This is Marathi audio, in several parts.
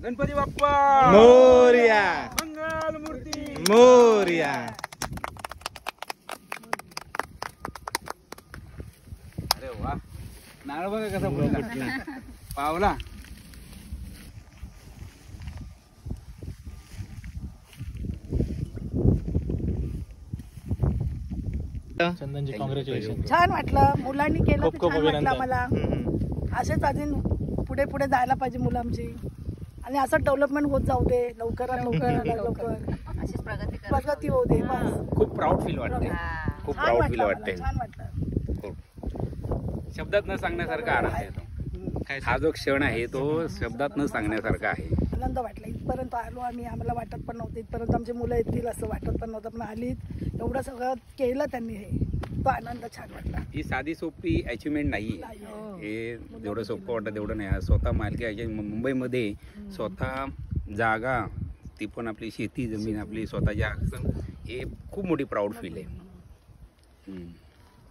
गणपती बाप्पा मोरया, मंगल मूर्ती मोरया. अरे वा, नारळ बघा कसा फुटला पावला. चंदनजी कॉंग्रॅच्युलेशन. छान वाटलं, मुलांनी केलं खूप ते खूप छान वाटलं अभिनंदन. मला. असेच अजून पुढे पुढे जायला पाहिजे मुलं आमची, आणि असं डेव्हलपमेंट होत जाऊ दे, लवकरात लवकर अशीच प्रगती कर. प्रगती होऊ दे बस. खूप प्राऊड फील वाटते, खूप छान प्राऊड फील वाटलं वाटते. मला, छान वाटलं. शब्दात न सांगण्यासारखा आनंद आहे तो. हा जो क्षण आहे तो शब्दात न सांगण्यासारखा आहे. आनंद वाटला. इथपर्यंत आलो आम्ही, आम्हाला वाटत पण नव्हतं इथपर्यंत आमची मुलं येतील असं वाटत पण नव्हतं, पण आलीत. एवढं सगळं केलं त्यांनी, हे तो आनंद छान वाटला. ही साधी सोपी अचिव्हमेंट नाही आहे. हे जेवढं सोपं वाटतं तेवढं नाही. स्वतः मालकी मुंबईमध्ये स्वतः जागा, ती पण आपली शेती जमीन आपली स्वतःच्या, हे खूप मोठी प्राऊड फील आहे.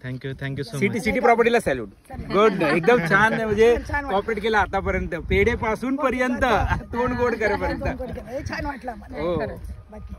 Thank you so much. सिटी प्रॉपर्टीला सॅल्यूट. गुड, एकदम छान. म्हणजे छान कॉपरेट केला आतापर्यंत, पेढे पासून पर्यंत तोंड गोड करेपर्यंत. हे छान वाटलं मला. हो. बाकी